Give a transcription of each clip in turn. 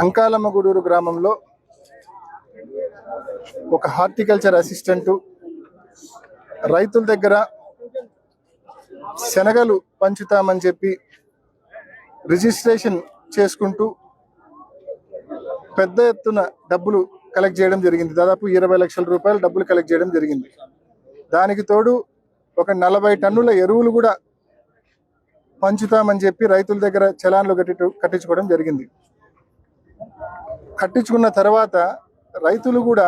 అంకాలమ్మగూడూరు గ్రామంలో ఒక horticulture assistant రైతుల దగ్గర శనగలు పంచుతామని చెప్పి రిజిస్ట్రేషన్ చేసుకుంటూ పెద్ద ఎత్తున డబ్బులు కలెక్ట్ చేయడం జరిగింది. దాదాపు 20 లక్షల రూపాయలు డబ్బులు కలెక్ట్ చేయడం జరిగింది. దానికి తోడు ఒక 40 టన్నుల ఎరువులు కూడా పంచుతామని చెప్పి రైతుల దగ్గర చలాన్లు కట్టించుకోవడం జరిగింది. కట్టించుకున్న తర్వాత రైతులు కూడా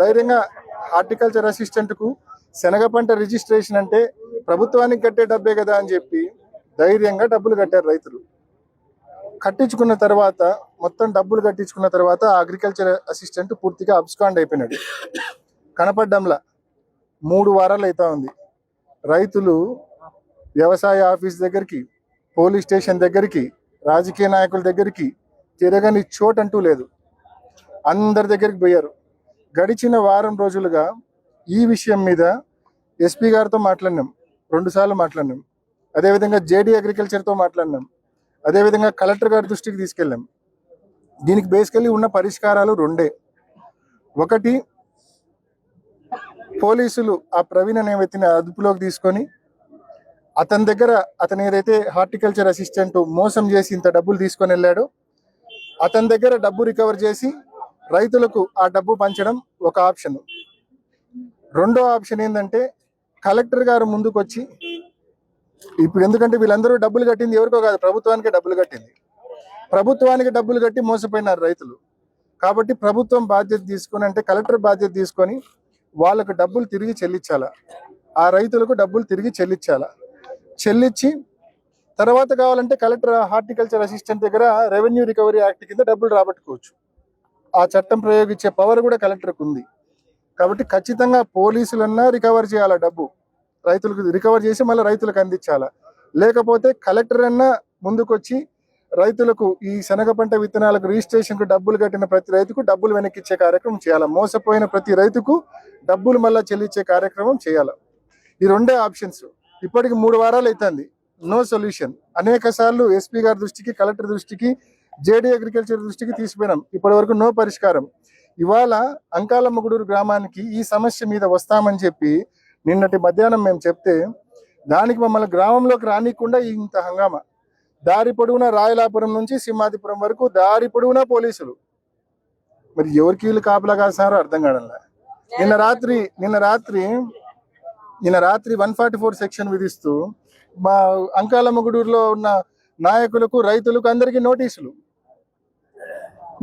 ధైర్యంగా హార్టికల్చర్ అసిస్టెంట్కు శనగ పంట రిజిస్ట్రేషన్ అంటే ప్రభుత్వానికి కట్టే డబ్బే కదా అని చెప్పి ధైర్యంగా డబ్బులు కట్టారు రైతులు. కట్టించుకున్న తర్వాత మొత్తం డబ్బులు కట్టించుకున్న తర్వాత అగ్రికల్చర్ అసిస్టెంట్ పూర్తిగా అబ్స్కాండ్ అయిపోయినాడు. కనపడ్డంలా 3 వారాలు అవుతా ఉంది. రైతులు వ్యవసాయ ఆఫీస్ దగ్గరికి, పోలీస్ స్టేషన్ దగ్గరికి, రాజకీయ నాయకుల దగ్గరికి తిరగని చోటంటూ లేదు. అందరి దగ్గరికి పోయారు. గడిచిన వారం రోజులుగా ఈ విషయం మీద ఎస్పీ గారితో మాట్లాడినాం, 2 సార్లు మాట్లాడినాం. అదేవిధంగా జేడీ అగ్రికల్చర్తో మాట్లాడినాం. అదేవిధంగా కలెక్టర్ గారి దృష్టికి తీసుకెళ్ళాం. దీనికి బేసికల్లీ ఉన్న పరిష్కారాలు 2. ఒకటి, పోలీసులు ఆ ప్రవీణ్ అనే వ్యక్తిని అదుపులోకి తీసుకొని అతను ఏదైతే హార్టికల్చర్ అసిస్టెంట్ మోసం చేసి ఇంత డబ్బులు తీసుకొని వెళ్ళాడో అతని దగ్గర డబ్బు రికవర్ చేసి రైతులకు ఆ డబ్బు పంచడం ఒక ఆప్షన్. 2వ ఆప్షన్ ఏంటంటే కలెక్టర్ గారు ముందుకు వచ్చి, ఇప్పుడు ఎందుకంటే వీళ్ళందరూ డబ్బులు కట్టింది ఎవరికో కాదు, ప్రభుత్వానికే డబ్బులు కట్టింది. ప్రభుత్వానికి డబ్బులు కట్టి మోసపోయినారు రైతులు. కాబట్టి ప్రభుత్వం బాధ్యత తీసుకొని, అంటే కలెక్టర్ బాధ్యత తీసుకొని వాళ్ళకు డబ్బులు తిరిగి చెల్లించాలా, ఆ రైతులకు డబ్బులు తిరిగి చెల్లించి తర్వాత కావాలంటే కలెక్టర్ హార్టికల్చర్ అసిస్టెంట్ దగ్గర రెవెన్యూ రికవరీ యాక్ట్ కింద డబ్బులు రాబట్టుకోవచ్చు. ఆ చట్టం ప్రయోగించే పవర్ కూడా కలెక్టర్కి ఉంది. కాబట్టి ఖచ్చితంగా పోలీసులన్నా రికవర్ చేయాలా, డబ్బు రైతులకు రికవర్ చేసి మళ్ళీ రైతులకు అందించాలా. లేకపోతే కలెక్టర్ అన్నా ముందుకొచ్చి రైతులకు ఈ శనగ పంట విత్తనాలకు రిజిస్ట్రేషన్కు డబ్బులు కట్టిన ప్రతి రైతుకు డబ్బులు వెనక్కి ఇచ్చే కార్యక్రమం చేయాలా. మోసపోయిన ప్రతి రైతుకు డబ్బులు మళ్ళీ చెల్లించే కార్యక్రమం చేయాలా. ఈ 2 ఆప్షన్స్. ఇప్పటికి 3 వారాలు అవుతుంది, నో సొల్యూషన్. అనేక సార్లు ఎస్పీ గారి దృష్టికి, కలెక్టర్ దృష్టికి, జేడీ అగ్రికల్చర్ దృష్టికి తీసుకుపోయినాం. ఇప్పటి వరకు నో పరిష్కారం. ఇవాళ అంకాలమ్మగూడూరు గ్రామానికి ఈ సమస్య మీద వస్తామని చెప్పి నిన్నటి మధ్యాహ్నం మేము చెప్తే దానికి మమ్మల్ని గ్రామంలోకి రానికుండా ఇంత హంగామా. దారి పొడవునా రాయలాపురం నుంచి సింహాదిపురం వరకు దారి పొడవునా పోలీసులు. మరి ఎవరికి వీళ్ళు కాపలా కాసారో అర్థం కావడంలా. నిన్న రాత్రి 144 సెక్షన్ విధిస్తూ మా అంకాలమ్మగూడూరులో ఉన్న నాయకులకు, రైతులకు అందరికీ నోటీసులు.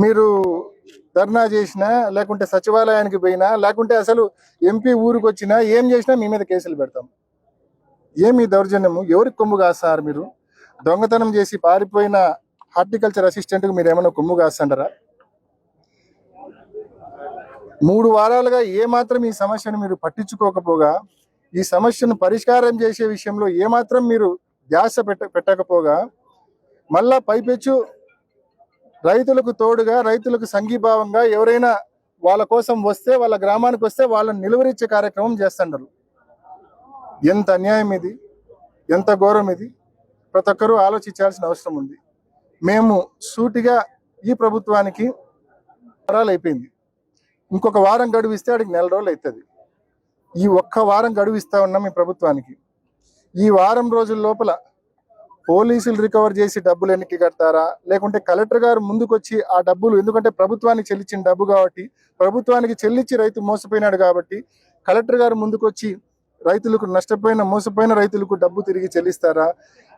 మీరు ధర్నా చేసినా, లేకుంటే సచివాలయానికి పోయినా, లేకుంటే అసలు ఎంపీ ఊరికి వచ్చినా, ఏం చేసినా మీ మీద కేసులు పెడతాం. ఏమి దౌర్జన్యము? ఎవరికి కొమ్ము కాస్తారు మీరు? దొంగతనం చేసి పారిపోయిన హార్టికల్చర్ అసిస్టెంట్కి మీరు ఏమైనా కొమ్ము కాస్తాంటారా? 3 వారాలుగా ఏమాత్రం ఈ సమస్యను మీరు పట్టించుకోకపోగా, ఈ సమస్యను పరిష్కారం చేసే విషయంలో ఏమాత్రం మీరు ధ్యాస పెట్టకపోగా, మళ్ళా పైపెచ్చు రైతులకు తోడుగా, రైతులకు సంఘీభావంగా ఎవరైనా వాళ్ళ కోసం వస్తే, వాళ్ళ గ్రామానికి వస్తే వాళ్ళని నిలువరించే కార్యక్రమం చేస్తున్నారు. ఎంత అన్యాయం ఇది, ఎంత ఘోరం ఇది! ప్రతి ఒక్కరూ ఆలోచించాల్సిన అవసరం ఉంది. మేము సూటిగా ఈ ప్రభుత్వానికి వారాలు అయిపోయింది, ఇంకొక వారం గడువు ఇస్తే అడిగి 4 రోజులు అవుతుంది. ఈ ఒక్క వారం గడువు ఇస్తా ఉన్నాం ఈ ప్రభుత్వానికి. ఈ వారం రోజుల లోపల పోలీసులు రికవర్ చేసి డబ్బులు వెనక్కి కడతారా, లేకుంటే కలెక్టర్ గారు ముందుకొచ్చి ఆ డబ్బులు, ఎందుకంటే ప్రభుత్వానికి చెల్లించిన డబ్బు కాబట్టి, ప్రభుత్వానికి చెల్లించి రైతు మోసపోయినాడు కాబట్టి కలెక్టర్ గారు ముందుకొచ్చి రైతులకు, మోసపోయిన రైతులకు డబ్బు తిరిగి చెల్లిస్తారా?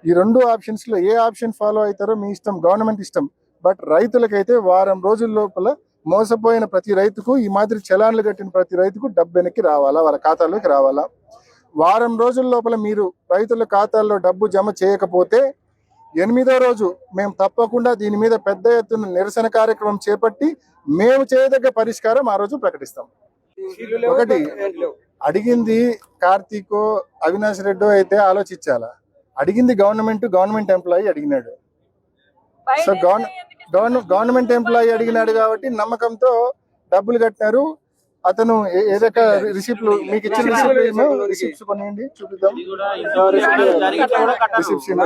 ఈ 2 ఆప్షన్స్లో ఏ ఆప్షన్ ఫాలో అవుతారో మీ ఇష్టం, గవర్నమెంట్ ఇష్టం. బట్ రైతులకైతే వారం రోజుల లోపల మోసపోయిన ప్రతి రైతుకు, ఈ మాదిరి చలాన్లు కట్టిన ప్రతి రైతుకు డబ్బు వెనక్కి రావాలా, వాళ్ళ ఖాతాలోకి రావాలా. వారం రోజుల లోపల మీరు రైతుల ఖాతాల్లో డబ్బు జమ చేయకపోతే 8వ రోజు మేము తప్పకుండా దీని మీద పెద్ద ఎత్తున నిరసన కార్యక్రమం చేపట్టి మేము చేయదగ్గ పరిష్కారం ఆ రోజు ప్రకటిస్తాం. ఒకటి, అడిగింది కార్తీకో అవినాష్ రెడ్డో అయితే ఆలోచించాలా. అడిగింది గవర్నమెంట్ ఎంప్లాయీ అడిగినాడు. సో గవర్నమెంట్ ఎంప్లాయీ అడిగినాడు కాబట్టి నమ్మకంతో డబ్బులు కట్టినారు. అతను ఏదైతే రిసిప్ట్లు మీకు ఇచ్చిన రిసిప్ట్స్ కొనియండి, చూపిద్దాం. రిసిప్షన్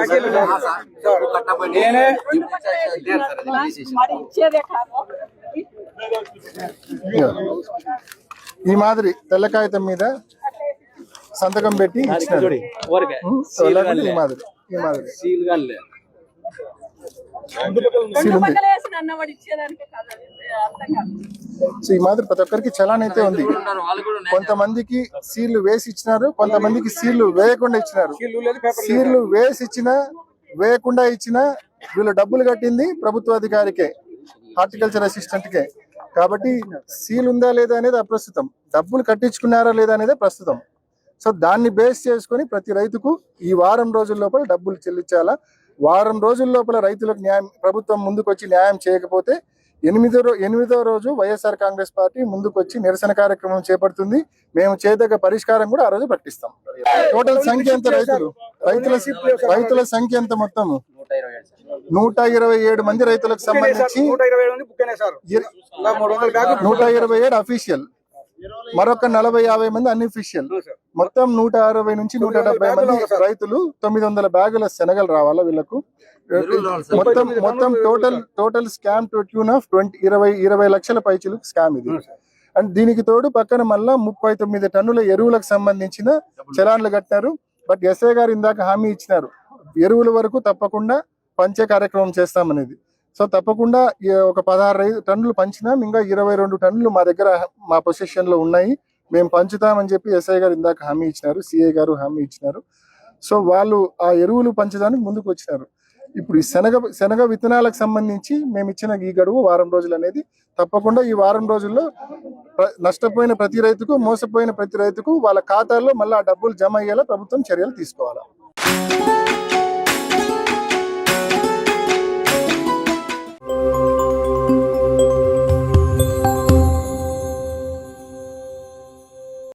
ఈ మాదిరి తెల్ల కాగితం మీద సంతకం పెట్టి ఇచ్చినారు. ఈ మాదిరి సీల్ ఉంది. సో ఈ మాదిరి ప్రతి ఒక్కరికి చలాన్ అయితే ఉంది. కొంతమందికి సీళ్లు వేసి ఇచ్చినారు, కొంతమందికి సీళ్లు వేయకుండా ఇచ్చినారు. సీళ్లు వేసి ఇచ్చినా వేయకుండా ఇచ్చినా వీళ్ళు డబ్బులు కట్టింది ప్రభుత్వ అధికారికే, హార్టికల్చర్ అసిస్టెంట్ కే. కాబట్టి సీల్ ఉందా లేదా అనేది అప్రస్తుతం, డబ్బులు కట్టించుకున్నారా లేదా అనేది ప్రస్తుతం. సో దాన్ని బేస్ చేసుకొని ప్రతి రైతుకు ఈ వారం రోజుల లోపల డబ్బులు చెల్లించాలా. వారం రోజుల లోపల రైతులకు న్యాయం ప్రభుత్వం ముందుకు వచ్చి న్యాయం చేయకపోతే ఎనిమిదో రోజు వైఎస్ఆర్ కాంగ్రెస్ పార్టీ ముందుకు వచ్చి నిరసన కార్యక్రమం చేపడుతుంది. మేము చేయదగ్గ పరిష్కారం కూడా ఆ రోజు ప్రకటిస్తాం. టోటల్ సంఖ్య ఎంత రైతుల సంఖ్య ఎంత మొత్తం 127 మంది రైతులకు సంబంధించి 127 అఫీషియల్, మరొక 40-50 మంది అన్అఫీషియల్, మొత్తం 160 నుంచి 170 మంది రైతులు 900 బ్యాగుల శనగలు రావాలా వీళ్ళకు. మొత్తం total scam to tune of 20 లక్షల పైచులు స్కామ్ ఇది. అండ్ దీనికి తోడు పక్కన మళ్ళా 39 టన్నుల ఎరువులకు సంబంధించిన చలాన్లు కట్టారు. బట్ ఎస్ఐ గారు ఇందాక హామీ ఇచ్చినారు, ఎరువుల వరకు తప్పకుండా పంచే కార్యక్రమం చేస్తామనేది. సో తప్పకుండా ఒక 16 టన్నులు పంచినా ఇంకా 22 టన్నులు మా దగ్గర మా పొజిషన్ లో ఉన్నాయి, మేము పంచుతామని చెప్పి ఎస్ఐ గారు ఇందాక హామీ ఇచ్చినారు, సిఐ గారు హామీ ఇచ్చినారు. సో వాళ్ళు ఆ ఎరువులు పంచడానికి ముందుకు వచ్చినారు. ఇప్పుడు ఈ శనగ విత్తనాలకు సంబంధించి మేము ఇచ్చిన ఈ గడువు వారం రోజులు అనేది తప్పకుండా ఈ వారం రోజుల్లో నష్టపోయిన ప్రతి రైతుకు, మోసపోయిన ప్రతి రైతుకు వాళ్ళ ఖాతాల్లో మళ్ళీ ఆ డబ్బులు జమ అయ్యేలా ప్రభుత్వం చర్యలు తీసుకోవాలి.